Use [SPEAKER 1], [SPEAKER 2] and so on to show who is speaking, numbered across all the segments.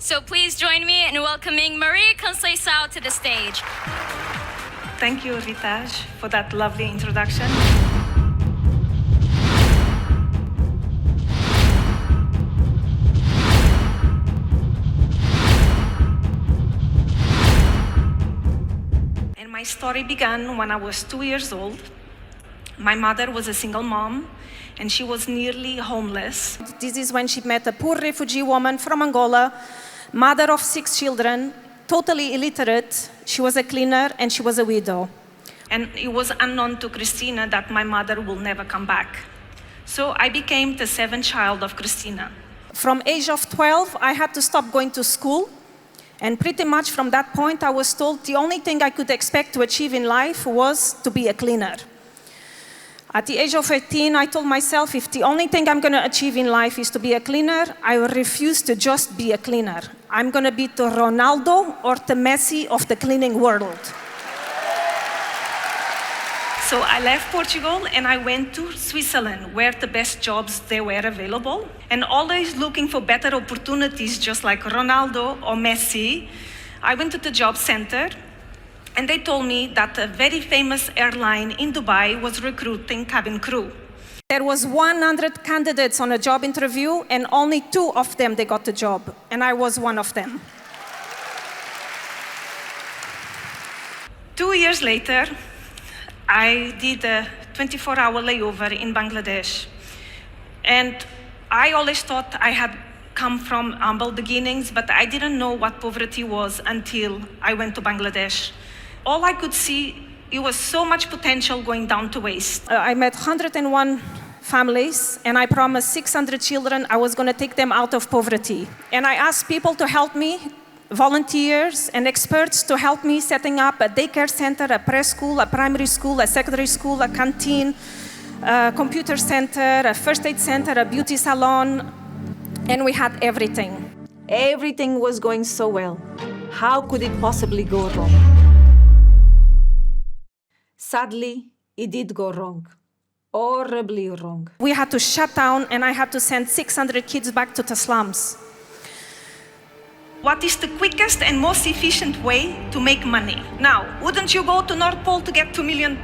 [SPEAKER 1] So please join me in welcoming Marie Conceicao to the stage.
[SPEAKER 2] Thank you, Ritaj, for that lovely introduction. And my story began when I was 2 years old. My mother was a single mom, and she was nearly homeless.
[SPEAKER 3] This is when she met a poor refugee woman from Angola, mother of 6 children, totally illiterate. She was a cleaner and she was a widow.
[SPEAKER 2] And it was unknown to Christina that my mother will never come back. So I became the 7th child of Christina.
[SPEAKER 3] From age of 12, I had to stop going to school. And pretty much from that point, I was told the only thing I could expect to achieve in life was to be a cleaner. At the age of 18, I told myself, if the only thing I'm going to achieve in life is to be a cleaner, I will refuse to just be a cleaner. I'm going to be the Ronaldo or the Messi of the cleaning world.
[SPEAKER 2] So I left Portugal and I went to Switzerland, where the best jobs they were available. And always looking for better opportunities, just like Ronaldo or Messi, I went to the job center. And they told me that a very famous airline in Dubai was recruiting cabin crew.
[SPEAKER 3] There was 100 candidates on a job interview, and only 2 of them they got the job, and I was one of them.
[SPEAKER 2] 2 years later, I did a 24-hour layover in Bangladesh. And I always thought I had come from humble beginnings, but I didn't know what poverty was until I went to Bangladesh. All I could see, it was so much potential going down to waste.
[SPEAKER 3] I met 101 families, and I promised 600 children I was going to take them out of poverty. And I asked people to help me, volunteers and experts to help me setting up a daycare center, a preschool, a primary school, a secondary school, a canteen, a computer center, a first aid center, a beauty salon, and we had everything. Everything was going so well. How could it possibly go wrong? Sadly, it did go wrong. Horribly wrong. We had to shut down, and I had to send 600 kids back to the slums.
[SPEAKER 2] What is the quickest and most efficient way to make money? Now, wouldn't you go to North Pole to get £2 million?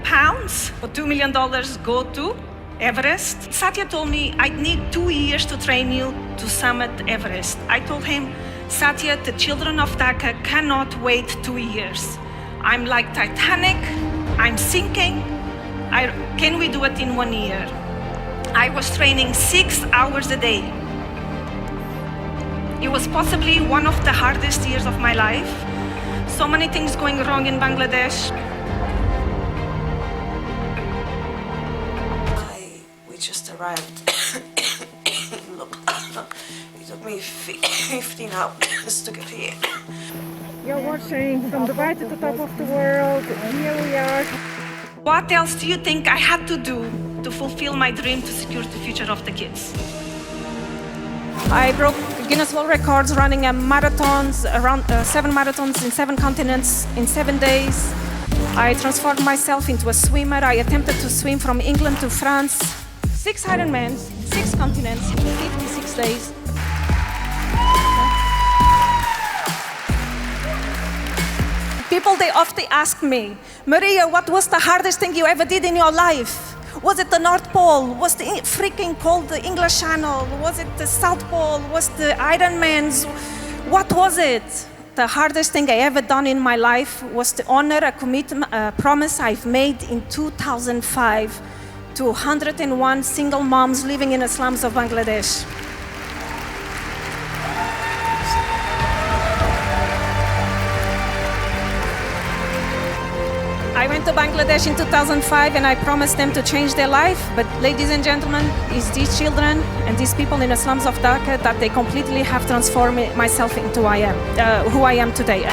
[SPEAKER 2] Or $2 million go to Everest? Satya told me I'd need 2 years to train you to summit Everest. I told him, Satya, the children of Dhaka cannot wait 2 years. I'm like Titanic, I'm sinking. Can we do it in 1 year? I was training 6 hours a day. It was possibly one of the hardest years of my life. So many things going wrong in Bangladesh.
[SPEAKER 4] We just arrived. Look, it took me 15 hours to get here.
[SPEAKER 3] You're watching from Dubai to the top of the world. Here we are.
[SPEAKER 2] What else do you think I had to do to fulfill my dream to secure the future of the kids?
[SPEAKER 3] I broke Guinness World Records running marathons, around 7 marathons in 7 continents in 7 days. I transformed myself into a swimmer. I attempted to swim from England to France. 6 Ironmans, 6 continents, 56 days. People, they often ask me, Maria, what was the hardest thing you ever did in your life? Was it the North Pole? Was the freaking cold the English Channel? Was it the South Pole? Was the Ironmans? What was it? The hardest thing I ever done in my life was to honor a promise I've made in 2005 to 101 single moms living in the slums of Bangladesh. I went to Bangladesh in 2005 and I promised them to change their life. But ladies and gentlemen, it's these children and these people in the slums of Dhaka that they completely have transformed myself into who I am today.